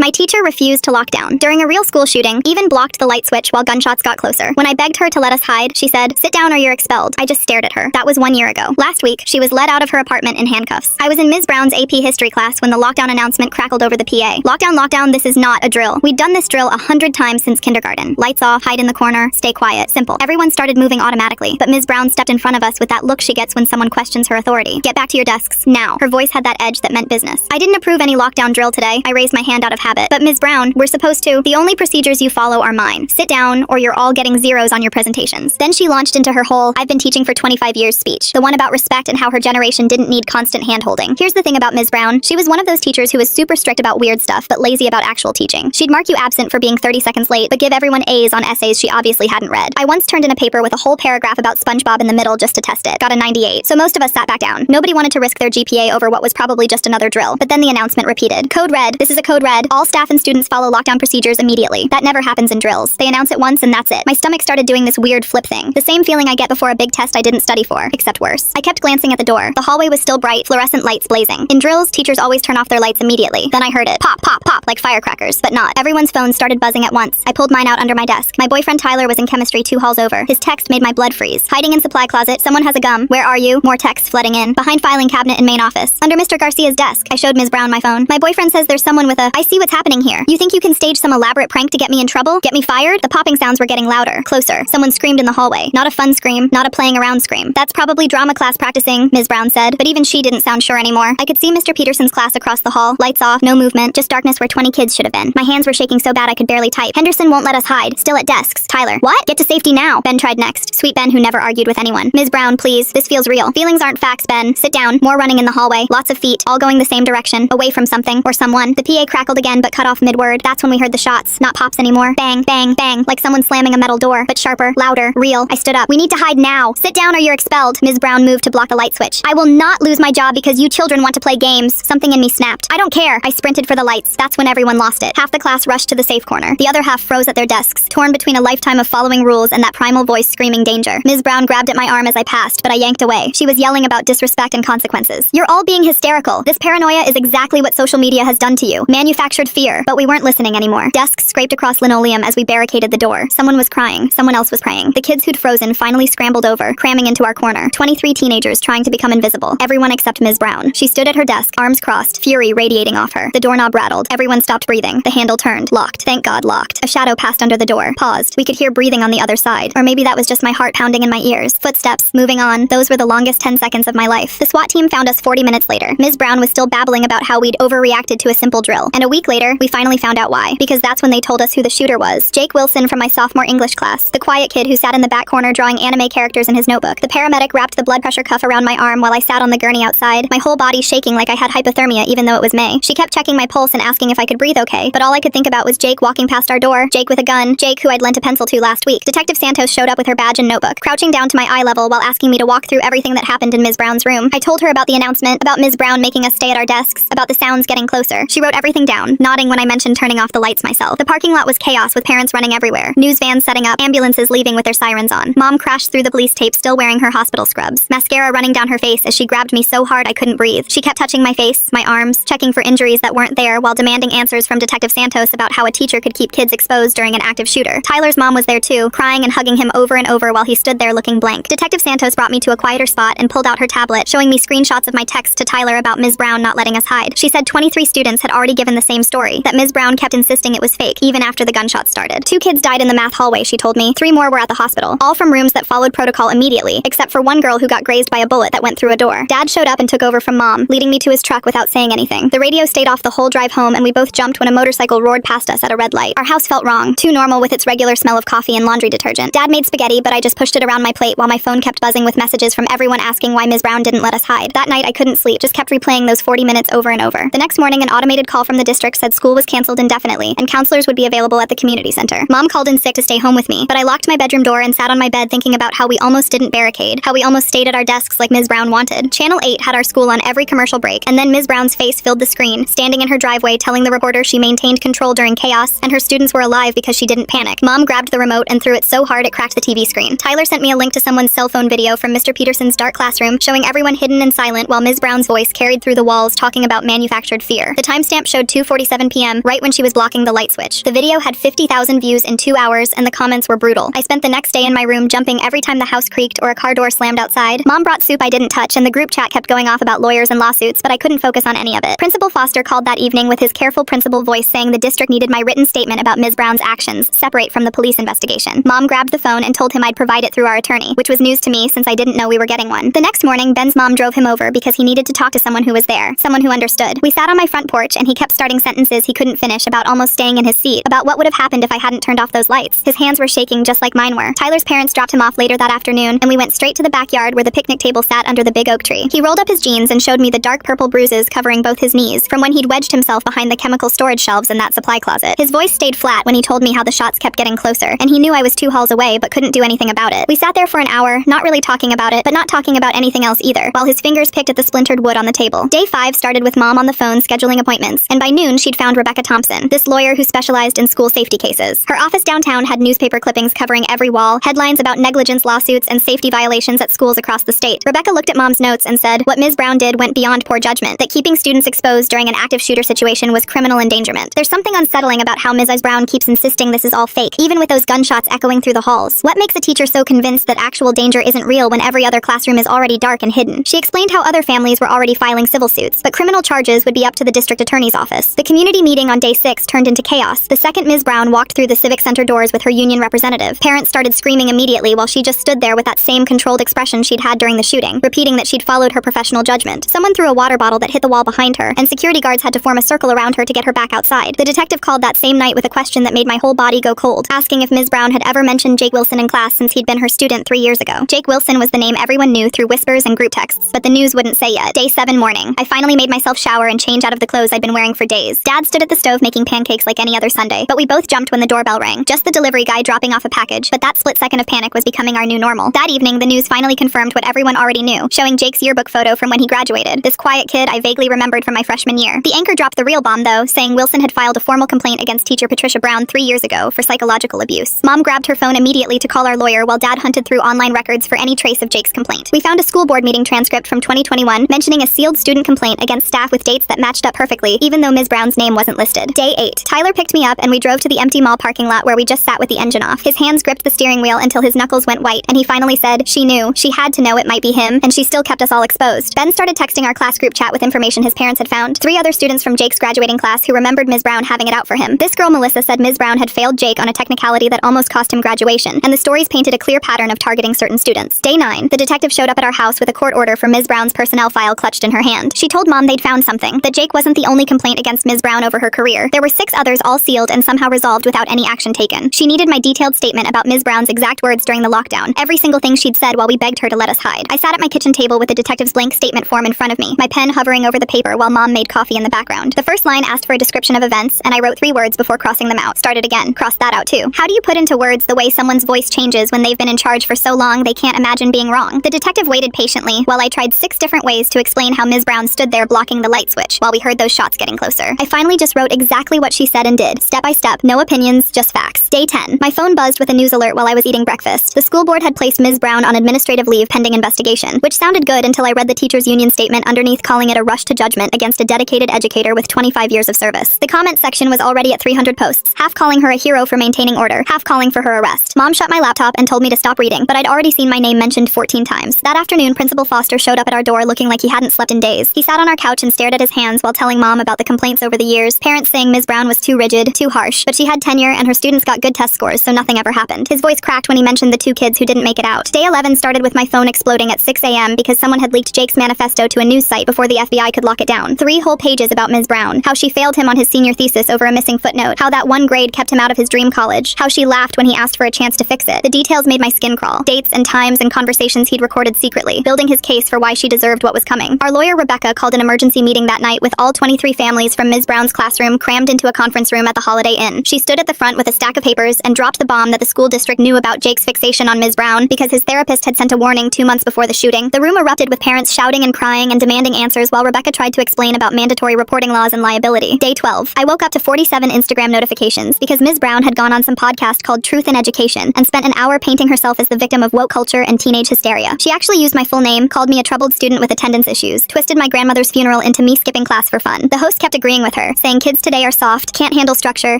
My teacher refused to lock down. During a real school shooting, even blocked the light switch while gunshots got closer. When I begged her to let us hide, she said, "Sit down or you're expelled." I just stared at her. That was 1 year ago. Last week, she was led out of her apartment in handcuffs. I was in Ms. Brown's AP history class when the lockdown announcement crackled over the PA. Lockdown, lockdown, this is not a drill. We'd done this drill 100 times since kindergarten. Lights off, hide in the corner, stay quiet. Simple. Everyone started moving automatically, but Ms. Brown stepped in front of us with that look she gets when someone questions her authority. "Get back to your desks, now." Her voice had that edge that meant business. I didn't approve any lockdown drill today. I raised my hand out of habit. "But Ms. Brown, we're supposed to. The only procedures you follow are mine. Sit down, or you're all getting zeros on your presentations." Then she launched into her whole "I've been teaching for 25 years" speech. The one about respect and how her generation didn't need constant hand-holding. Here's the thing about Ms. Brown. She was one of those teachers who was super strict about weird stuff, but lazy about actual teaching. She'd mark you absent for being 30 seconds late, but give everyone A's on essays she obviously hadn't read. I once turned in a paper with a whole paragraph about SpongeBob in the middle just to test it. Got a 98. So most of us sat back down. Nobody wanted to risk their GPA over what was probably just another drill. But then the announcement repeated. "Code red. This is a code red. All staff and students follow lockdown procedures immediately." That never happens in drills. They announce it once and that's it. My stomach started doing this weird flip thing. The same feeling I get before a big test I didn't study for, except worse. I kept glancing at the door. The hallway was still bright, fluorescent lights blazing. In drills, teachers always turn off their lights immediately. Then I heard it. Pop, pop, pop, like firecrackers. But not. Everyone's phones started buzzing at once. I pulled mine out under my desk. My boyfriend Tyler was in chemistry 2 halls over. His text made my blood freeze. Hiding in supply closet. "Someone has a gum. Where are you?" More texts flooding in. Behind filing cabinet in main office. Under Mr. Garcia's desk. I showed Ms. Brown my phone. My boyfriend says there's someone with a "I see what's happening here. You think you can stage some elaborate prank to get me in trouble? Get me fired?" The popping sounds were getting louder. Closer. Someone screamed in the hallway. Not a fun scream. Not a playing around scream. "That's probably drama class practicing," Ms. Brown said. But even she didn't sound sure anymore. I could see Mr. Peterson's class across the hall. Lights off. No movement. Just darkness where 20 kids should have been. My hands were shaking so bad I could barely type. "Henderson won't let us hide. Still at desks." Tyler. "What? Get to safety now." Ben tried next. Sweet Ben who never argued with anyone. "Ms. Brown, please. This feels real." "Feelings aren't facts, Ben. Sit down." More running in the hallway. Lots of feet. All going the same direction. Away from something. Or someone. The PA crackled again but cut off mid-word. That's when we heard the shots. Not pops anymore. Bang, bang, bang. Like someone slamming a metal door. But sharper. Louder. Real. I stood up. "We need to hide now. Sit down or you're expelled." Ms. Brown moved to block the light switch. "I will not lose my job because you children want to play games." Something in me snapped. "I don't care." I sprinted for the lights. That's when everyone lost it. Half the class rushed to the safe corner. The other half froze at their desks, torn between a lifetime of following rules and that primal voice screaming danger. Ms. Brown grabbed at my arm as I passed, but I yanked away. She was yelling about disrespect and consequences. "You're all being hysterical. This paranoia is exactly what social media has done to you. Manufactured fear." But we weren't listening anymore. Desks scraped across linoleum as we barricaded the door. Someone was crying. Someone else was praying. The kids who'd frozen finally scrambled over, cramming into our corner. 23 teenagers trying to become invisible. Everyone except Ms. Brown. She stood at her desk, arms crossed, fury radiating off her. The doorknob rattled. Everyone stopped breathing. The handle turned. Locked. Thank God, locked. A shadow passed under the door. Paused. We could hear breathing on the other side. Or maybe that was just my heart pounding in my ears. Footsteps. Moving on. Those were the longest 10 seconds of my life. The SWAT team found us 40 minutes later. Ms. Brown was still babbling about how we'd overreacted to a simple drill. And a week later, we finally found out why. Because that's when they told us who the shooter was. Jake Wilson from my sophomore English class. The quiet kid who sat in the back corner drawing anime characters in his notebook. The paramedic wrapped the blood pressure cuff around my arm while I sat on the gurney outside, my whole body shaking like I had hypothermia even though it was May. She kept checking my pulse and asking if I could breathe okay, but all I could think about was Jake walking past our door, Jake with a gun, Jake who I'd lent a pencil to last week. Detective Santos showed up with her badge and notebook, crouching down to my eye level while asking me to walk through everything that happened in Ms. Brown's room. I told her about the announcement, about Ms. Brown making us stay at our desks, about the sounds getting closer. She wrote everything down, nodding when I mentioned turning off the lights myself. The parking lot was chaos with parents running everywhere, news vans setting up, ambulances leaving with their sirens on. Mom crashed through the police tape still wearing her hospital scrubs, mascara running down her face as she grabbed me so hard I couldn't breathe. She kept touching my face, my arms, checking for injuries that weren't there while demanding answers from Detective Santos about how a teacher could keep kids exposed during an active shooter. Tyler's mom was there too, crying and hugging him over and over while he stood there looking blank. Detective Santos brought me to a quieter spot and pulled out her tablet, showing me screenshots of my text to Tyler about Ms. Brown not letting us hide. She said 23 students had already given the same story, that Ms. Brown kept insisting it was fake, even after the gunshots started. 2 kids died in the math hallway, she told me. 3 more were at the hospital, all from rooms that followed protocol immediately, except for one girl who got grazed by a bullet that went through a door. Dad showed up and took over from Mom, leading me to his truck without saying anything. The radio stayed off the whole drive home and we both jumped when a motorcycle roared past us at a red light. Our house felt wrong, too normal with its regular smell of coffee and laundry detergent. Dad made spaghetti, but I just pushed it around my plate while my phone kept buzzing with messages from everyone asking why Ms. Brown didn't let us hide. That night I couldn't sleep, just kept replaying those 40 minutes over and over. The next morning an automated call from the district said school was canceled indefinitely and counselors would be available at the community center. Mom called in sick to stay home with me, but I locked my bedroom door and sat on my bed thinking about how we almost didn't barricade, how we almost stayed at our desks like Ms. Brown wanted. Channel 8 had our school on every commercial break, and then Ms. Brown's face filled the screen, standing in her driveway telling the reporter she maintained control during chaos and her students were alive because she didn't panic. Mom grabbed the remote and threw it so hard it cracked the TV screen. Tyler sent me a link to someone's cell phone video from Mr. Peterson's dark classroom showing everyone hidden and silent while Ms. Brown's voice carried through the walls talking about manufactured fear. The timestamp showed 2:47 7 p.m., right when she was blocking the light switch. The video had 50,000 views in 2 hours, and the comments were brutal. I spent the next day in my room jumping every time the house creaked or a car door slammed outside. Mom brought soup I didn't touch, and the group chat kept going off about lawyers and lawsuits, but I couldn't focus on any of it. Principal Foster called that evening with his careful principal voice saying the district needed my written statement about Ms. Brown's actions, separate from the police investigation. Mom grabbed the phone and told him I'd provide it through our attorney, which was news to me since I didn't know we were getting one. The next morning, Ben's mom drove him over because he needed to talk to someone who was there, someone who understood. We sat on my front porch and he kept starting sentences he couldn't finish about almost staying in his seat, about what would have happened if I hadn't turned off those lights. His hands were shaking just like mine were. Tyler's parents dropped him off later that afternoon, and we went straight to the backyard where the picnic table sat under the big oak tree. He rolled up his jeans and showed me the dark purple bruises covering both his knees from when he'd wedged himself behind the chemical storage shelves in that supply closet. His voice stayed flat when he told me how the shots kept getting closer, and he knew I was 2 halls away but couldn't do anything about it. We sat there for an hour, not really talking about it, but not talking about anything else either, while his fingers picked at the splintered wood on the table. Day 5 started with Mom on the phone scheduling appointments, and by noon she'd found Rebecca Thompson, this lawyer who specialized in school safety cases. Her office downtown had newspaper clippings covering every wall, headlines about negligence lawsuits and safety violations at schools across the state. Rebecca looked at Mom's notes and said what Ms. Brown did went beyond poor judgment, that keeping students exposed during an active shooter situation was criminal endangerment. There's something unsettling about how Ms. Brown keeps insisting this is all fake, even with those gunshots echoing through the halls. What makes a teacher so convinced that actual danger isn't real when every other classroom is already dark and hidden? She explained how other families were already filing civil suits, but criminal charges would be up to the district attorney's office. The community meeting on day 6 turned into chaos. The second Ms. Brown walked through the civic center doors with her union representative, parents started screaming immediately while she just stood there with that same controlled expression she'd had during the shooting, repeating that she'd followed her professional judgment. Someone threw a water bottle that hit the wall behind her, and security guards had to form a circle around her to get her back outside. The detective called that same night with a question that made my whole body go cold, asking if Ms. Brown had ever mentioned Jake Wilson in class since he'd been her student 3 years ago. Jake Wilson was the name everyone knew through whispers and group texts, but the news wouldn't say yet. Day 7 morning. I finally made myself shower and change out of the clothes I'd been wearing for days. Dad stood at the stove making pancakes like any other Sunday, but we both jumped when the doorbell rang. Just the delivery guy dropping off a package, but that split second of panic was becoming our new normal. That evening, the news finally confirmed what everyone already knew, showing Jake's yearbook photo from when he graduated. This quiet kid I vaguely remembered from my freshman year. The anchor dropped the real bomb, though, saying Wilson had filed a formal complaint against teacher Patricia Brown 3 years ago for psychological abuse. Mom grabbed her phone immediately to call our lawyer while Dad hunted through online records for any trace of Jake's complaint. We found a school board meeting transcript from 2021 mentioning a sealed student complaint against staff with dates that matched up perfectly, even though Ms. Brown's name wasn't listed. Day 8. Tyler picked me up and we drove to the empty mall parking lot where we just sat with the engine off. His hands gripped the steering wheel until his knuckles went white, and he finally said she knew. She had to know it might be him, and she still kept us all exposed. Ben started texting our class group chat with information his parents had found. 3 other students from Jake's graduating class who remembered Ms. Brown having it out for him. This girl, Melissa, said Ms. Brown had failed Jake on a technicality that almost cost him graduation, and the stories painted a clear pattern of targeting certain students. Day 9. The detective showed up at our house with a court order for Ms. Brown's personnel file clutched in her hand. She told Mom they'd found something, that Jake wasn't the only complaint against Ms. Brown over her career. There were 6 others all sealed and somehow resolved without any action taken. She needed my detailed statement about Ms. Brown's exact words during the lockdown, every single thing she'd said while we begged her to let us hide. I sat at my kitchen table with the detective's blank statement form in front of me, my pen hovering over the paper while Mom made coffee in the background. The first line asked for a description of events, and I wrote 3 words before crossing them out. Started again, crossed that out too. How do you put into words the way someone's voice changes when they've been in charge for so long they can't imagine being wrong? The detective waited patiently while I tried 6 different ways to explain how Ms. Brown stood there blocking the light switch while we heard those shots getting closer. I finally just wrote exactly what she said and did, step by step, no opinions, just facts. Day 10. My phone buzzed with a news alert while I was eating breakfast. The school board had placed Ms. Brown on administrative leave pending investigation, which sounded good until I read the teachers' union statement underneath calling it a rush to judgment against a dedicated educator with 25 years of service. The comment section was already at 300 posts, half calling her a hero for maintaining order, half calling for her arrest. Mom shut my laptop and told me to stop reading, but I'd already seen my name mentioned 14 times. That afternoon, Principal Foster showed up at our door looking like he hadn't slept in days. He sat on our couch and stared at his hands while telling Mom about the complaints over the years, parents saying Ms. Brown was too rigid, too harsh, but she had tenure and her students got good test scores, so nothing ever happened. His voice cracked when he mentioned the 2 kids who didn't make it out. Day 11 started with my phone exploding at 6 a.m. because someone had leaked Jake's manifesto to a news site before the FBI could lock it down. 3 whole pages about Ms. Brown, how she failed him on his senior thesis over a missing footnote, how that 1 grade kept him out of his dream college, how she laughed when he asked for a chance to fix it. The details made my skin crawl. Dates and times and conversations he'd recorded secretly, building his case for why she deserved what was coming. Our lawyer Rebecca called an emergency meeting that night with all 23 families from Ms. Brown's classroom crammed into a conference room at the Holiday Inn. She stood at the front with a stack of papers and dropped the bomb that the school district knew about Jake's fixation on Ms. Brown because his therapist had sent a warning 2 months before the shooting. The room erupted with parents shouting and crying and demanding answers while Rebecca tried to explain about mandatory reporting laws and liability. Day 12. I woke up to 47 Instagram notifications because Ms. Brown had gone on some podcast called Truth in Education and spent an hour painting herself as the victim of woke culture and teenage hysteria. She actually used my full name, called me a troubled student with attendance issues, twisted my grandmother's funeral into me skipping class for fun. The host kept agreeing with her, saying kids today are soft, can't handle structure,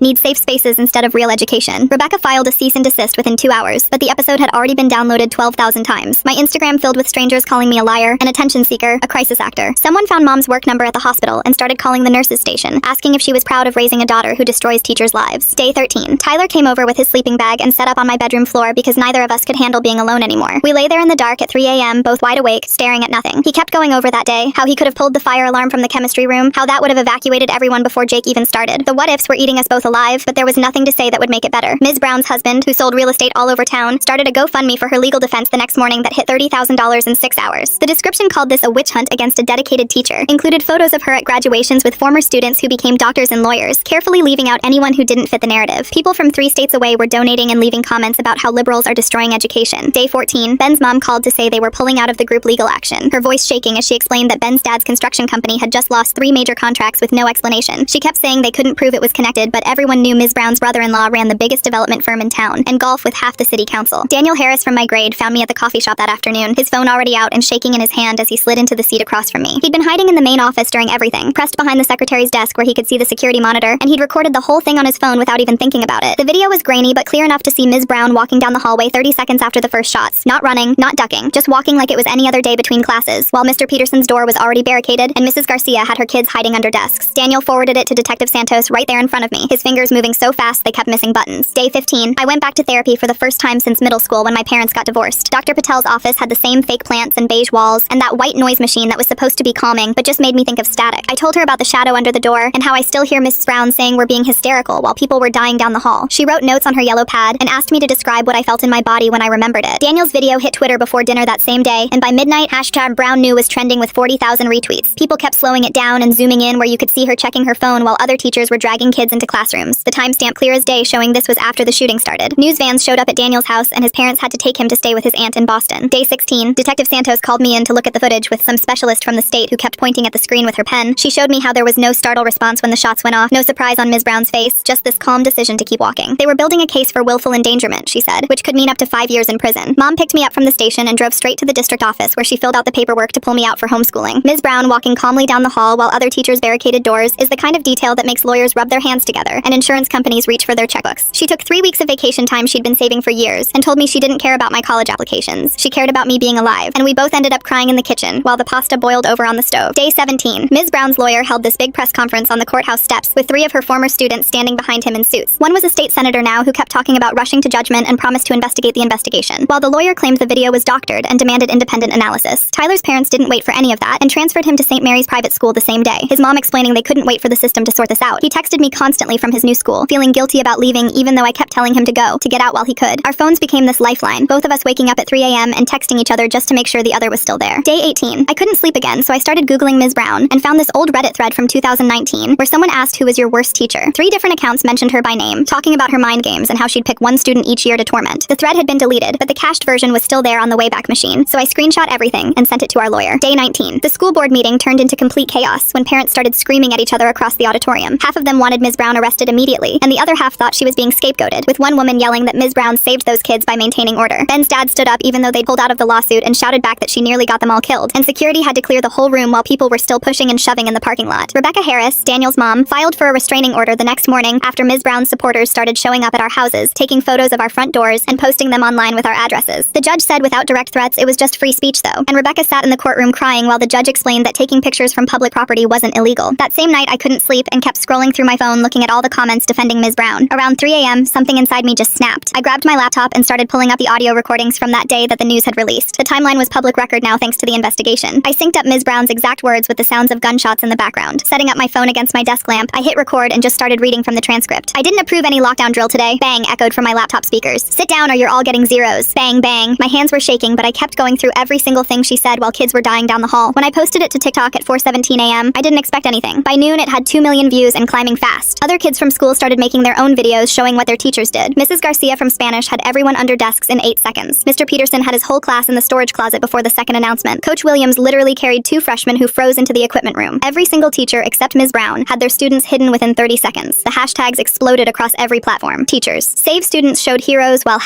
need safe spaces instead of real education. Rebecca filed a cease and desist within 2 hours, but the episode had already been downloaded 12,000 times. My Instagram filled with strangers calling me a liar, an attention seeker, a crisis actor. Someone found mom's work number at the hospital and started calling the nurses station, asking if she was proud of raising a daughter who destroys teachers' lives. Day 13. Tyler came over with his sleeping bag and set up on my bedroom floor because neither of us could handle being alone anymore. We lay there in the dark at 3 a.m., both wide awake, staring at nothing. He kept going over that day, how he could have pulled the fire alarm from the chemistry room, how that would have evacuated everyone before Jake even started. The what-ifs were eating us both alive, but there was nothing to say that would make it better. Ms. Brown's husband, who sold real estate all over town, started a GoFundMe for her legal defense the next morning that hit $30,000 in 6 hours. The description called this a witch hunt against a dedicated teacher, included photos of her at graduations with former students who became doctors and lawyers, carefully leaving out anyone who didn't fit the narrative. People from 3 states away were donating and leaving comments about how liberals are destroying education. Day 14. Ben's mom called to say they were pulling out of the group legal action, her voice shaking as she explained that Ben's dad's construction company had just lost 3 major contracts with no explanation. She kept saying they couldn't prove it was connected, but everyone knew Ms. Brown's brother-in-law ran the biggest development firm in town, and golf with half the city council. Daniel Harris from my grade found me at the coffee shop that afternoon, his phone already out and shaking in his hand as he slid into the seat across from me. He'd been hiding in the main office during everything, pressed behind the secretary's desk where he could see the security monitor, and he'd recorded the whole thing on his phone without even thinking about it. The video was grainy but clear enough to see Ms. Brown walking down the hallway 30 seconds after the first shots, not running, not ducking, just walking like it was any other day between classes, while Mr. Peterson's door was already barricaded and Mrs. Garcia had her kids hiding under desks. Daniel forwarded it to Detective Santos right there in front of me, his fingers moving so fast they kept missing buttons. Day 15. I went back to therapy for the first time since middle school when my parents got divorced. Dr. Patel's office had the same fake plants and beige walls and that white noise machine that was supposed to be calming but just made me think of static. I told her about the shadow under the door and how I still hear Mrs. Brown saying we're being hysterical while people were dying down the hall. She wrote notes on her yellow pad and asked me to describe what I felt in my body when I remembered it. Daniel's video hit Twitter before dinner that same day, and by midnight, #BrownKnew was trending with 40,000 retweets. People kept slowing it down and zooming in where you could see her checking her phone while other teachers were dragging kids into classrooms. The timestamp clear as day showing this was after the shooting started. News vans showed up at Daniel's house and his parents had to take him to stay with his aunt in Boston. Day 16. Detective Santos called me in to look at the footage with some specialist from the state who kept pointing at the screen with her pen. She showed me how there was no startle response when the shots went off, no surprise on Ms. Brown's face, just this calm decision to keep walking. They were building a case for willful endangerment, she said, which could mean up to 5 years in prison. Mom picked me up from the station and drove straight to the district office where she filled out the paperwork to pull me out for homeschooling. Ms. Brown walking calmly down the hall while other teachers barricaded doors is the kind of detail that makes lawyers rub their hands together and insurance companies reach for their checkbooks. She took 3 weeks of vacation time she'd been saving for years and told me she didn't care about my college applications. She cared about me being alive, and we both ended up crying in the kitchen while the pasta boiled over on the stove. Day 17. Ms. Brown's lawyer held this big press conference on the courthouse steps with 3 of her former students standing behind him in suits. One was a state senator now who kept talking about rushing to judgment and promised to investigate the investigation, while the lawyer claimed the video was doctored and demanded independent analysis. Tyler's parents didn't wait for any of that and transferred him to St. Mary's private school the same day, his mom explaining they couldn't wait for the system to sort this out. He texted me constantly from his new school, feeling guilty about leaving even though I kept telling him to go, to get out while he could. Our phones became this lifeline, both of us waking up at 3 a.m. and texting each other just to make sure the other was still there. Day 18. I couldn't sleep again, so I started Googling Ms. Brown and found this old Reddit thread from 2019 where someone asked who was your worst teacher. 3 different accounts mentioned her by name, talking about her mind games and how she'd pick one student each year to torment. The thread had been deleted, but the cached version was still there on the Wayback Machine, so I screenshot everything and sent it to our lawyer. Day 19. The school board meeting turned into complete chaos when parents started screaming at each other across the auditorium. Half of them wanted Ms. Brown arrested immediately, and the other half thought she was being scapegoated, with one woman yelling that Ms. Brown saved those kids by maintaining order. Ben's dad stood up even though they'd pulled out of the lawsuit and shouted back that she nearly got them all killed, and security had to clear the whole room while people were still pushing and shoving in the parking lot. Rebecca Harris, Daniel's mom, filed for a restraining order the next morning after Ms. Brown's supporters started showing up at our houses, taking photos of our front doors and posting them online with our addresses. The judge said without direct threats it was just free speech though, and Rebecca sat in the courtroom crying while the judge explained that taking pictures from public property wasn't illegal. That same night I couldn't sleep and kept scrolling through my phone looking at all the comments defending Ms. Brown. Around 3 a.m. something inside me just snapped. I grabbed my laptop and started pulling up the audio recordings from that day that the news had released. The timeline was public record now thanks to the investigation. I synced up Ms. Brown's exact words with the sounds of gunshots in the background. Setting up my phone against my desk lamp, I hit record and just started reading from the transcript. I didn't approve any lockdown drill today. Bang echoed from my laptop speakers. Sit down or you're all getting zeros. Bang bang. My hands were shaking, but I kept going through every single thing she said while kids were dying down the hall. When I posted it to TikTok at 4:17 a.m., I didn't expect anything. By noon, it had 2 million views and climbing fast. Other kids from school started making their own videos showing what their teachers did. Mrs. Garcia from Spanish had everyone under desks in 8 seconds. Mr. Peterson had his whole class in the storage closet before the second announcement. Coach Williams literally carried 2 freshmen who froze into the equipment room. Every single teacher except Ms. Brown had their students hidden within 30 seconds. The hashtags exploded across every platform. Teachers. Save students showed heroes while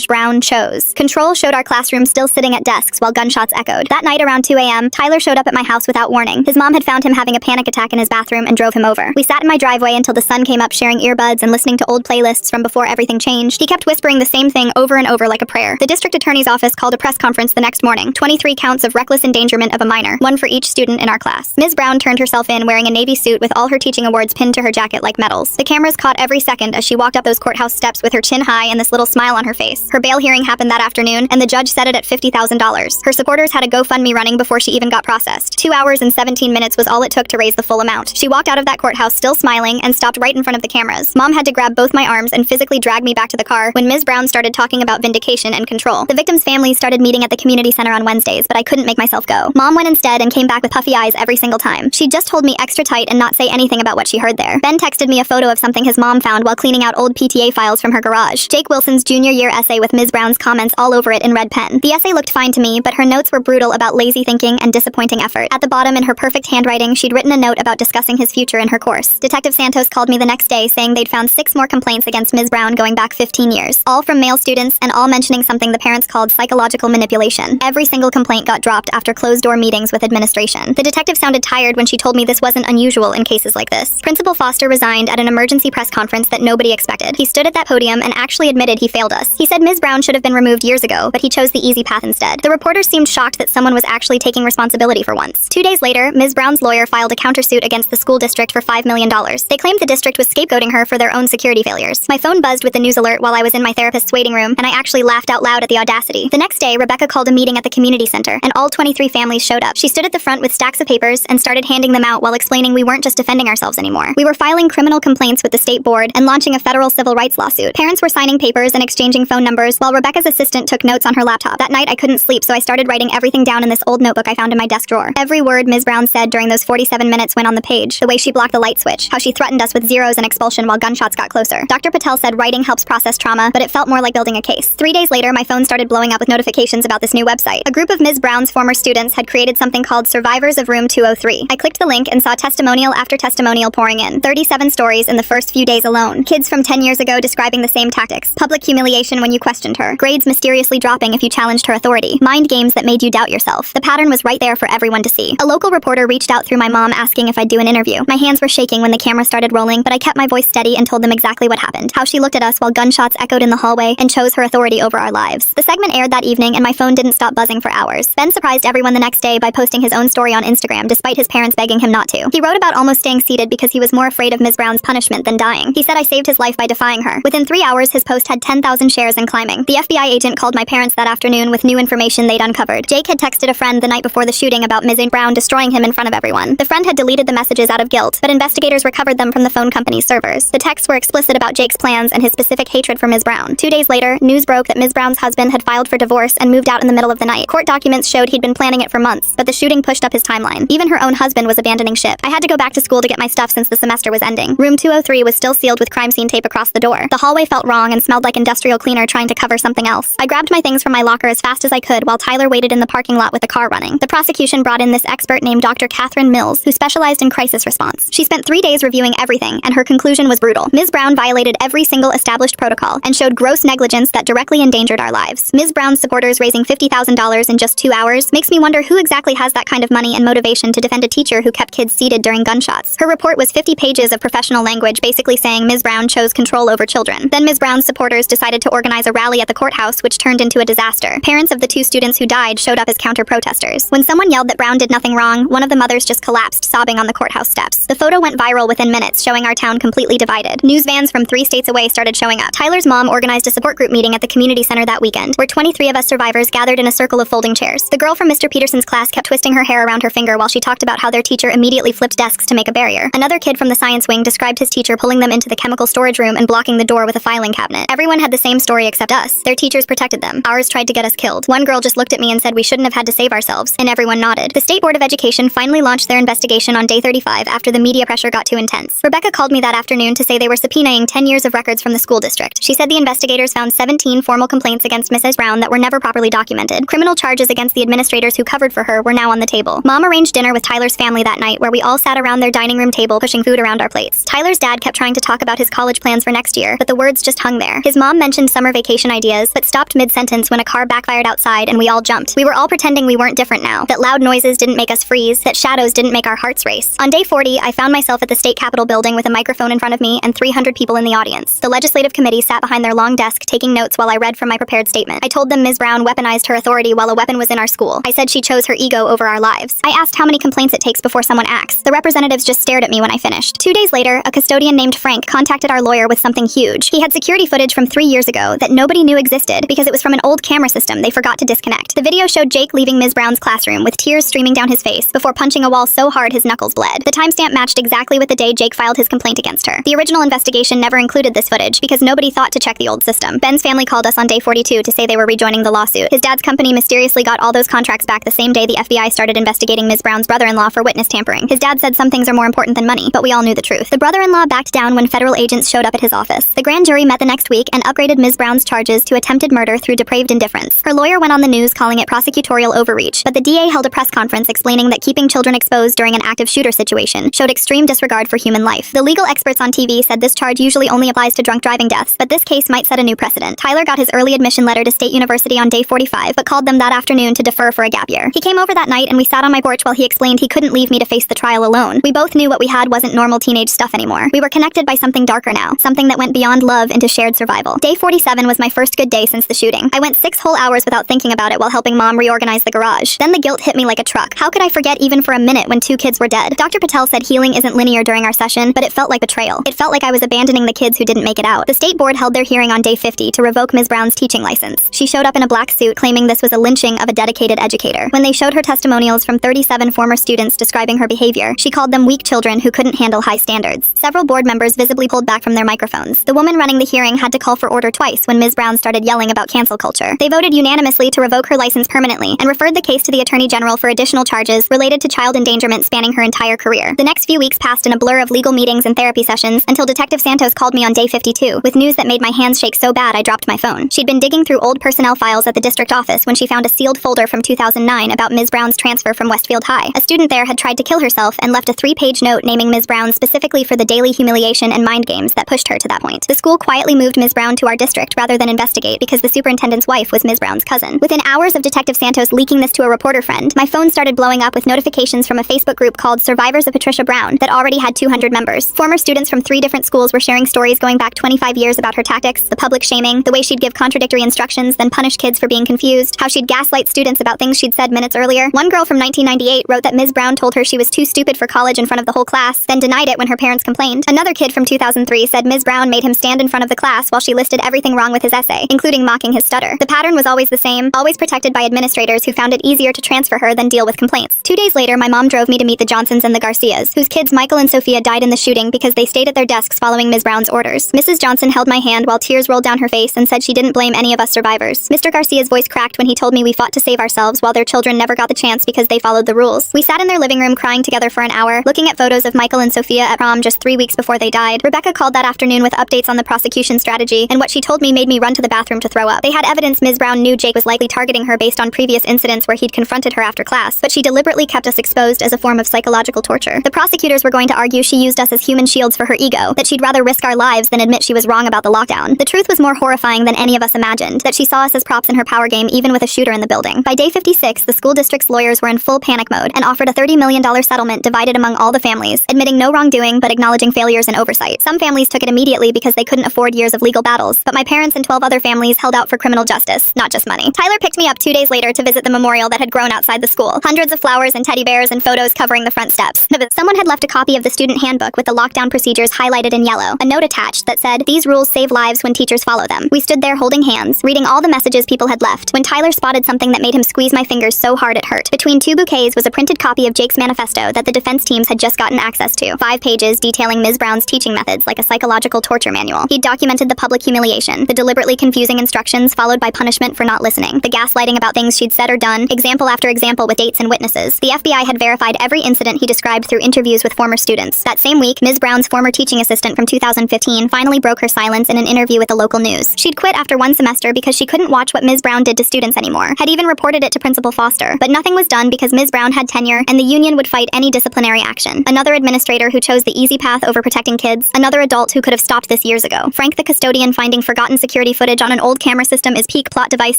#Brown chose. Control showed our classroom still sitting at desks while gunshots echoed. That night around 2 a.m., Tyler showed up at my house without warning. His mom had found him having a panic attack in his bathroom bathroom and drove him over. We sat in my driveway until the sun came up, sharing earbuds and listening to old playlists from before everything changed. He kept whispering the same thing over and over like a prayer. The district attorney's office called a press conference the next morning. 23 counts of reckless endangerment of a minor, one for each student in our class. Ms. Brown turned herself in wearing a navy suit with all her teaching awards pinned to her jacket like medals. The cameras caught every second as she walked up those courthouse steps with her chin high and this little smile on her face. Her bail hearing happened that afternoon, and the judge set it at $50,000. Her supporters had a GoFundMe running before she even got processed. 2 hours and 17 minutes was all it took to raise the full amount. She walked out of that courthouse still smiling and stopped right in front of the cameras. Mom had to grab both my arms and physically drag me back to the car when Ms. Brown started talking about vindication and control. The victims' families started meeting at the community center on Wednesdays, but I couldn't make myself go. Mom went instead and came back with puffy eyes every single time. She just told me extra tight and not say anything about what she heard there. Ben texted me a photo of something his mom found while cleaning out old PTA files from her garage. Jake Wilson's junior year essay with Ms. Brown's comments all over it in red pen. The essay looked fine to me, but her notes were brutal about lazy thinking and disappointing effort. At the bottom in her perfect handwriting, she'd written a note about discussing his future in her course. Detective Santos called me the next day saying they'd found 6 more complaints against Ms. Brown going back 15 years, all from male students and all mentioning something the parents called psychological manipulation. Every single complaint got dropped after closed-door meetings with administration. The detective sounded tired when she told me this wasn't unusual in cases like this. Principal Foster resigned at an emergency press conference that nobody expected. He stood at that podium and actually admitted he failed us. He said Ms. Brown should have been removed years ago, but he chose the easy path instead. The reporters seemed shocked that someone was actually taking responsibility for once. 2 days later, Ms. Brown's lawyer filed a countersuit against the school district for $5 million. They claimed the district was scapegoating her for their own security failures. My phone buzzed with the news alert while I was in my therapist's waiting room, and I actually laughed out loud at the audacity. The next day, Rebecca called a meeting at the community center, and all 23 families showed up. She stood at the front with stacks of papers and started handing them out while explaining we weren't just defending ourselves anymore. We were filing criminal complaints with the state board and launching a federal civil rights lawsuit. Parents were signing papers and exchanging phone numbers while Rebecca's assistant took notes on her laptop. That night, I couldn't sleep, so I started writing everything down in this old notebook I found in my desk drawer. Every word Ms. Brown said during those 47 minutes went on the page. The way she blocked the light switch, how she threatened us with zeros and expulsion while gunshots got closer. Dr. Patel said writing helps process trauma, but it felt more like building a case. 3 days later, my phone started blowing up with notifications about this new website. A group of Ms. Brown's former students had created something called Survivors of Room 203. I clicked the link and saw testimonial after testimonial pouring in. 37 stories in the first few days alone. Kids from 10 years ago describing the same tactics. Public humiliation when you questioned her. Grades mysteriously dropping if you challenged her authority. Mind games that made you doubt yourself. The pattern was right there for everyone to see. A local reporter reached out through my mom asking if I'd do an interview. My hands were shaking when the camera started rolling, but I kept my voice steady and told them exactly what happened. How she looked at us while gunshots echoed in the hallway and chose her authority over our lives. The segment aired that evening and my phone didn't stop buzzing for hours. Ben surprised everyone the next day by posting his own story on Instagram despite his parents begging him not to. He wrote about almost staying seated because he was more afraid of Ms. Brown's punishment than dying. He said I saved his life by defying her. Within 3 hours, his post had 10,000 shares and climbing. The FBI agent called my parents that afternoon with new information they'd uncovered. Jake had texted a friend the night before the shooting about Ms. Brown destroying him in front of everyone. The friend had deleted the messages out of guilt, but investigators recovered them from the phone company's servers. The texts were explicit about Jake's plans and his specific hatred for Ms. Brown. 2 days later, news broke that Ms. Brown's husband had filed for divorce and moved out in the middle of the night. Court documents showed he'd been planning it for months, but the shooting pushed up his timeline. Even her own husband was abandoning ship. I had to go back to school to get my stuff since the semester was ending. Room 203 was still sealed with crime scene tape across the door. The hallway felt wrong and smelled like industrial cleaner trying to cover something else. I grabbed my things from my locker as fast as I could while Tyler waited in the parking lot with the car running. The prosecution brought in this expert named Dr. Catherine Mills, who specialized in crisis response. She spent 3 days reviewing everything, and her conclusion was brutal. Ms. Brown violated every single established protocol and showed gross negligence that directly endangered our lives. Ms. Brown's supporters raising $50,000 in just 2 hours makes me wonder who exactly has that kind of money and motivation to defend a teacher who kept kids seated during gunshots. Her report was 50 pages of professional language basically saying Ms. Brown chose control over children. Then Ms. Brown's supporters decided to organize a rally at the courthouse, which turned into a disaster. Parents of the 2 students who died showed up as counter-protesters. When someone yelled that Brown did nothing wrong, one of the mothers just collapsed, sobbing on the courthouse steps. The photo went viral within minutes, showing our town completely divided. News vans from 3 states away started showing up. Tyler's mom organized a support group meeting at the community center that weekend, where 23 of us survivors gathered in a circle of folding chairs. The girl from Mr. Peterson's class kept twisting her hair around her finger while she talked about how their teacher immediately flipped desks to make a barrier. Another kid from the science wing described his teacher pulling them into the chemical storage room and blocking the door with a filing cabinet. Everyone had the same story except us. Their teachers protected them. Ours tried to get us killed. One girl just looked at me and said we shouldn't have had to save ourselves, and everyone nodded. The State Board of Education finally launched their investigation on day 35 after the media pressure got too intense. Rebecca called me that afternoon to say they were subpoenaing 10 years of records from the school district. She said the investigators found 17 formal complaints against Mrs. Brown that were never properly documented. Criminal charges against the administrators who covered for her were now on the table. Mom arranged dinner with Tyler's family that night, where we all sat around their dining room table pushing food around our plates. Tyler's dad kept trying to talk about his college plans for next year, but the words just hung there. His mom mentioned summer vacation ideas, but stopped mid-sentence when a car backfired outside and we all jumped. We were all pretending we weren't different now, that loud noises didn't make us freeze, that shadows didn't make our hearts race. On day 40, I found myself at the state capitol building with a microphone in front of me and 300 people in the audience. The legislative committee sat behind their long desk taking notes while I read from my prepared statement. I told them Ms. Brown weaponized her authority while a weapon was in our school. I said she chose her ego over our lives. I asked how many complaints it takes before someone acts. The representatives just stared at me when I finished. 2 days later, a custodian named Frank contacted our lawyer with something huge. He had security footage from 3 years ago that nobody knew existed because it was from an old camera system they forgot to disconnect. The video showed Jake leaving Ms. Brown's classroom with tears streaming down his face before punching a wall so hard his knuckles bled. The timestamp matched exactly with the day Jake filed his complaint against her. The original investigation never included this footage because nobody thought to check the old system. Ben's family called us on day 42 to say they were rejoining the lawsuit. His dad's company mysteriously got all those contracts back the same day the FBI started investigating Ms. Brown's brother-in-law for witness tampering. His dad said some things are more important than money, but we all knew the truth. The brother-in-law backed down when federal agents showed up at his office. The grand jury met the next week and upgraded Ms. Brown's charges to attempted murder through depraved indifference. Her lawyer went on the news calling it prosecutorial overreach, but the DA held a press conference explaining that keeping children exposed during an active shooter situation showed extreme disregard for human life. The legal experts on TV said this charge usually only applies to drunk driving deaths, but this case might set a new precedent. Tyler got his early admission letter to State University on day 45, but called them that afternoon to defer for a gap year. He came over that night and we sat on my porch while he explained he couldn't leave me to face the trial alone. We both knew what we had wasn't normal teenage stuff anymore. We were connected by something darker now, something that went beyond love into shared survival. Day 47 was my first good day since the shooting. I went 6 whole hours without thinking about it while helping Mom reorganize the garage. Then the guilt hit me like a truck. How could I forget even for a minute when 2 kids were dead? Dr. Patel said healing isn't linear during our session, but it felt like betrayal. It felt like I was abandoning the kids who didn't make it out. The state board held their hearing on day 50 to revoke Ms. Brown's teaching license. She showed up in a black suit claiming this was a lynching of a dedicated educator. When they showed her testimonials from 37 former students describing her behavior, she called them weak children who couldn't handle high standards. Several board members visibly pulled back from their microphones. The woman running the hearing had to call for order twice when Ms. Brown started yelling about cancel culture. They voted unanimously to revoke her license permanently and referred the case to the Attorney General for additional charges related to child endangerment spanning her entire career. The next few weeks passed in a blur of legal meetings and therapy sessions until Detective Santos called me on day 52 with news that made my hands shake so bad I dropped my phone. She'd been digging through old personnel files at the district office when she found a sealed folder from 2009 about Ms. Brown's transfer from Westfield High. A student there had tried to kill herself and left a 3-page note naming Ms. Brown specifically for the daily humiliation and mind games that pushed her to that point. The school quietly moved Ms. Brown to our district rather than investigate because the superintendent's wife was Ms. Brown's cousin. Within hours of Detective Santos leaking this to a reporter friend, my phone started blowing up with notifications from a Facebook group called Survivors of Patricia Brown that already had 200 members. Former students from 3 different schools were sharing stories going back 25 years about her tactics, the public shaming, the way she'd give contradictory instructions, then punish kids for being confused, how she'd gaslight students about things she'd said minutes earlier. One girl from 1998 wrote that Ms. Brown told her she was too stupid for college in front of the whole class, then denied it when her parents complained. Another kid from 2003 said Ms. Brown made him stand in front of the class while she listed everything wrong with his essay, including mocking his stutter. The pattern was always the same, always protected by administrators who found it easier to transfer her than deal with complaints. 2 days later, my mom drove me to meet the Johnsons and the Garcias, whose kids Michael and Sophia died in the shooting because they stayed at their desks following Ms. Brown's orders. Mrs. Johnson held my hand while tears rolled down her face and said she didn't blame any of us survivors. Mr. Garcia's voice cracked when he told me we fought to save ourselves while their children never got the chance because they followed the rules. We sat in their living room crying together for an hour, looking at photos of Michael and Sophia at prom just 3 weeks before they died. Rebecca called that afternoon with updates on the prosecution strategy, and what she told me made me run to the bathroom to throw up. They had evidence Ms. Brown knew Jake was likely targeting her based on previous incidents where he'd confronted her after class, but she deliberately kept us exposed as a form of psychological torture. The prosecutors were going to argue she used us as human shields for her ego, that she'd rather risk our lives than admit she was wrong about the lockdown. The truth was more horrifying than any of us imagined, that she saw us as props in her power game even with a shooter in the building. By day 56, the school district's lawyers were in full panic mode and offered a $30 million settlement divided among all the families, admitting no wrongdoing but acknowledging failures and oversight. Some families took it immediately because they couldn't afford years of legal battles, but my parents and 12 other families held out for criminal justice, not just money. Tyler picked me up 2 days later to visit the memorial that had grown outside the school. Hundreds of flowers and teddy bears and photos covering the front steps. Someone had left a copy of the student handbook with the lockdown procedures highlighted in yellow, a note attached that said, "These rules save lives when teachers follow them." We stood there holding hands, reading all the messages people had left, when Tyler spotted something that made him squeeze my fingers so hard it hurt. Between 2 bouquets was a printed copy of Jake's manifesto that the defense teams had just gotten access to. 5 pages detailing Ms. Brown's teaching methods like a psychological torture manual. He'd documented the public humiliation, the deliberately confusing instructions followed by punishment for not listening, the gaslighting about things she'd said or done, example after example with dates and witnesses. The FBI had verified every incident he described through interviews with former students. That same week, Ms. Brown's former teaching assistant from 2015 finally broke her silence in an interview with the local news. She'd quit after 1 semester because she couldn't watch what Ms. Brown did to students anymore, had even reported it to Principal Foster, but nothing was done because Ms. Brown had tenure and the union would fight any disciplinary action. Another administrator who chose the easy path over protecting kids, another adult who could have stopped this years ago. Frank the custodian finding forgotten security footage on an old camera system is peak plot device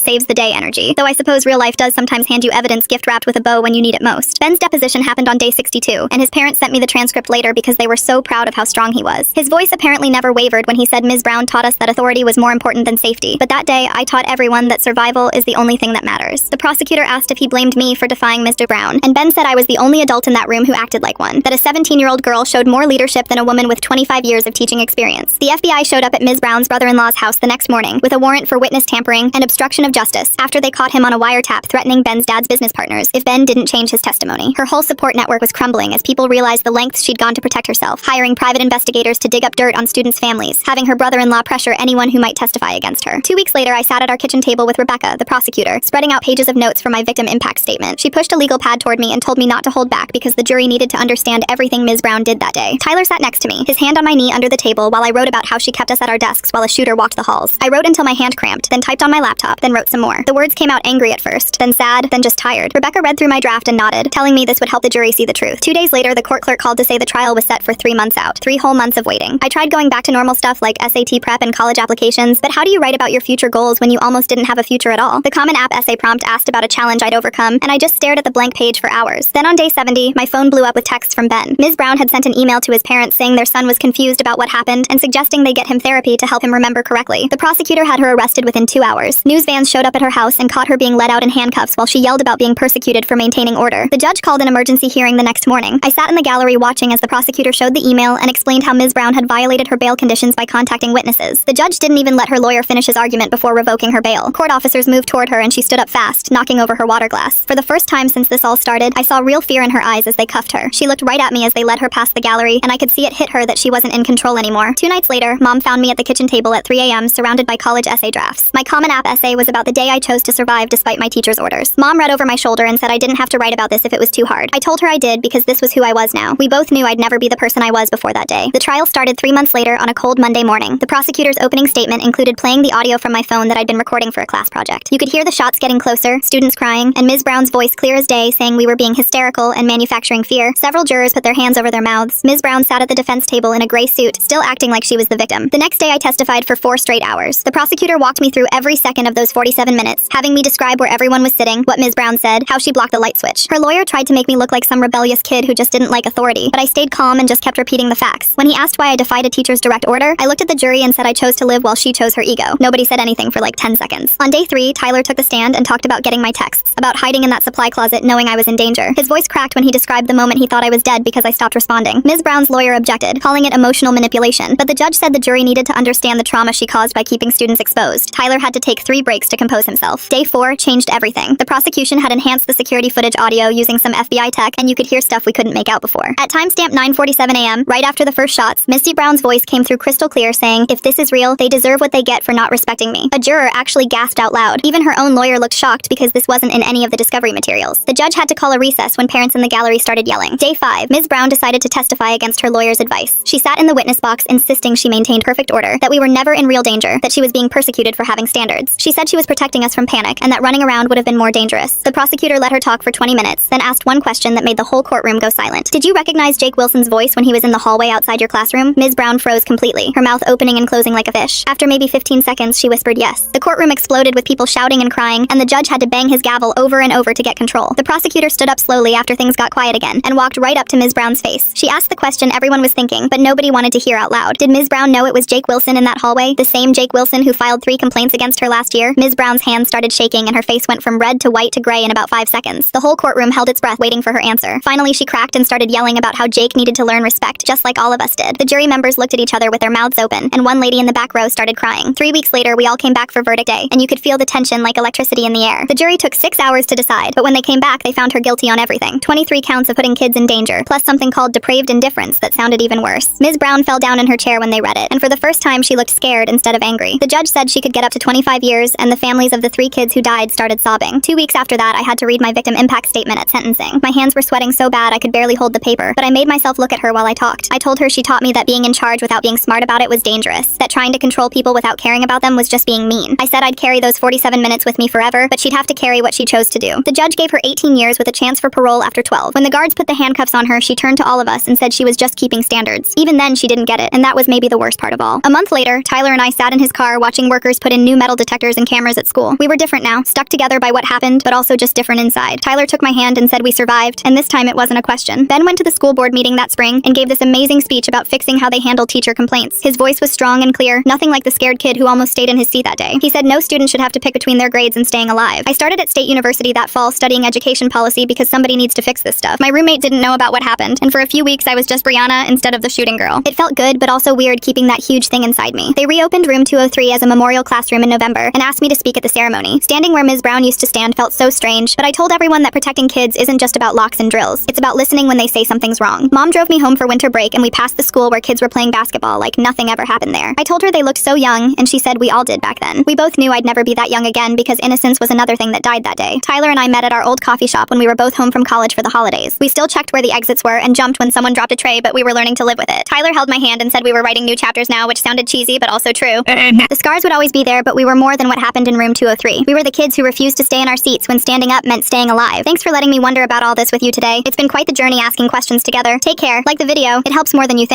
saves the day energy, though I suppose real life does sometimes hand you evidence gift wrapped with a bow when you need it most. Ben's deposition happened on day 62, and his parents sent me the transcript later because they were so proud of how strong he was. His voice apparently never wavered when he said Ms. Brown taught us that authority was more important than safety, but that day I taught everyone that survival is the only thing that matters. The prosecutor asked if he blamed me for defying Mr. Brown, and Ben said I was the only adult in that room who acted like one, that a 17-year-old girl showed more leadership than a woman with 25 years of teaching experience. The FBI showed up at Ms. Brown's brother-in-law's house the next morning with a warrant for witness tampering and obstruction of justice after they caught him on a wiretap threatening Ben's dad's business partners if Ben didn't change his testimony. Her whole support network was crumbling as people realized the lengths she'd gone to protect herself, hiring private investigators to dig up dirt on students' families, having her brother-in-law pressure anyone who might testify against her. 2 weeks later, I sat at our kitchen table with Rebecca, the prosecutor, spreading out pages of notes for my victim impact statement. She pushed a legal pad toward me and told me not to hold back because the jury needed to understand everything Ms. Brown did that day. Tyler sat next to me, his hand on my knee under the table while I wrote about how she kept us at our desks while a shooter walked the halls. I wrote until my hand cramped, then typed on my laptop, then wrote some more. The words came out angry at first, then sad, then just tired. Rebecca read through my draft and nodded, telling me this would help the jury see the truth. 2 days later, the court clerk called to say the trial was set for 3 months out. 3 whole months of waiting. I tried going back to normal stuff like SAT prep and college applications, but how do you write about your future goals when you almost didn't have a future at all? The Common App essay prompt asked about a challenge I'd overcome, and I just stared at the blank page for hours. Then on day 70, my phone blew up with texts from Ben. Ms. Brown had sent an email to his parents saying their son was confused about what happened and suggesting they get him therapy to help him remember correctly. The prosecutor had her arrested within 2 hours. News vans showed up at her house and caught her being let out in handcuffs while she yelled about being persecuted for maintaining order. The judge called an emergency hearing the next morning. I sat in the gallery watching as the prosecutor showed the email and explained how Ms. Brown had violated her bail conditions by contacting witnesses. The judge didn't even let her lawyer finish his argument before revoking her bail. Court officers moved toward her and she stood up fast, knocking over her water glass. For the first time since this all started, I saw real fear in her eyes as they cuffed her. She looked right at me as they led her past the gallery, and I could see it hit her that she wasn't in control anymore. 2 nights later, Mom found me at the kitchen table at 3 a.m. surrounded by college essay drafts. My Common App essay was about the day I chose to survive despite my teacher's orders. Mom read over my shoulder and said I didn't have to write about this if it was too hard. I told her I did because this was who I was now. We both knew I'd never be the person I was before that day. The trial started 3 months later on a cold Monday morning. The prosecutor's opening statement included playing the audio from my phone that I'd been recording for a class project. You could hear the shots getting closer, students crying, and Ms. Brown's voice clear as day saying we were being hysterical and manufacturing fear. Several jurors put their hands over their mouths. Ms. Brown sat at the defense table in a gray suit, still acting like she was the victim. The next day I testified for 4 straight hours. The prosecutor walked me through every second of those 47 minutes, having me describe where everyone was sitting, what Ms. Brown said, how she blocked the light switch. Her lawyer tried to make me look like some rebellious kid who just didn't like authority, but I stayed calm and just kept repeating the facts. When he asked why I defied a teacher's direct order, I looked at the jury and said I chose to live while she chose her ego. Nobody said anything for like 10 seconds. On day 3, Tyler took the stand and talked about getting my texts, about hiding in that supply closet knowing I was in danger. His voice cracked when he described the moment he thought I was dead because I stopped responding. Ms. Brown's lawyer objected, calling it emotional manipulation, but the judge said the jury needed to understand the trauma she caused by keeping students exposed. Tyler had to take 3 breaks to compose himself. Day 4 changed everything. The prosecution had enhanced the security footage audio using some FBI tech, and you could hear stuff we couldn't make out before. At timestamp 9:47 a.m., right after the first shots, Misty Brown's voice came through crystal clear saying, "If this is real, they deserve what they get for not respecting me." A juror actually gasped out loud. Even her own lawyer looked shocked because this wasn't in any of the discovery materials. The judge had to call a recess when parents in the gallery started yelling. Day 5, Ms. Brown decided to testify against her lawyer's advice. She sat in the witness box insisting she maintained perfect order, that we were never in real danger, that she was being persecuted for having standards. She said she was protecting us from panic and that running around would have been more dangerous. The prosecutor let her talk for 20 minutes, then asked one question that made the whole courtroom go silent. "Did you recognize Jake Wilson's voice when he was in the hallway outside your classroom?" Ms. Brown froze completely, her mouth opening and closing like a fish. After maybe 15 seconds, she whispered yes. The courtroom exploded with people shouting and crying, and the judge had to bang his gavel over and over to get control. The prosecutor stood up slowly after things got quiet again, and walked right up to Ms. Brown's face. She asked the question everyone was thinking, but nobody wanted to hear out loud. Did Ms. Brown know it was Jake Wilson in that hallway? The same Jake Wilson who filed 3 complaints against her last year? Ms. Brown's hands started shaking and her face went from red to white to gray in about 5 seconds. The whole courtroom held its breath waiting for her answer. Finally, she cracked and started yelling about how Jake needed to learn respect, just like all of us did. The jury members looked at each other with their mouths open, and one lady in the back row started crying. 3 weeks later, we all came back for verdict day, and you could feel the tension like electricity in the air. The jury took 6 hours to decide, but when they came back, they found her guilty on everything. 23 counts of putting kids in danger, plus something called depraved indifference that sounded even worse. Ms. Brown fell down in her chair when they read it, and for the first time she looked scared instead of angry. The judge said she could get up to 25 years, and the families of the 3 kids who died started sobbing. 2 weeks after that, I had to read my victim impact statement at sentencing. My hands were sweating so bad I could barely hold the paper, but I made myself look at her while I talked. I told her she taught me that being in charge without being smart about it was dangerous, that trying to control people without caring about them was just being mean. I said I'd carry those 47 minutes with me forever, but she'd have to carry what she chose to do. The judge gave her 18 years with a chance for parole after 12. When the guards put the handcuffs on her, she turned to all of us and said she was just keeping standards. Even then, she didn't get it, and that was maybe the worst part of all. A month later, Tyler and I sat in his car watching workers put in new metal detectors and cameras at school. We were different now, stuck together by what happened, but also just different inside. Tyler took my hand and said we survived, and this time it wasn't a question. situation. Ben went to the school board meeting that spring and gave this amazing speech about fixing how they handle teacher complaints. His voice was strong and clear, nothing like the scared kid who almost stayed in his seat that day. He said no student should have to pick between their grades and staying alive. I started at State University that fall studying education policy because somebody needs to fix this stuff. My roommate didn't know about what happened, and for a few weeks I was just Brianna instead of the shooting girl. It felt good, but also weird keeping that huge thing inside me. They reopened room 203 as a memorial classroom in November and asked me to speak at the ceremony. Standing where Ms. Brown used to stand felt so strange, but I told everyone that protecting kids isn't just about locks and drills. It's about listening when they say something's wrong. Mom drove me home for winter break and we passed the school where kids were playing basketball like nothing ever happened there. I told her they looked so young, and she said we all did back then. We both knew I'd never be that young again because innocence was another thing that died that day. Tyler and I met at our old coffee shop when we were both home from college for the holidays. We still checked where the exits were and jumped when someone dropped a tray, but we were learning to live with it. Tyler held my hand and said we were writing new chapters now, which sounded cheesy but also true. The scars would always be there, but we were more than what happened in room 203. We were the kids who refused to stay in our seats when standing up meant staying alive. Thanks for letting me wonder about all this with you today. It's been quite the journey asking questions together. Take care. Like the video. It helps more than you think.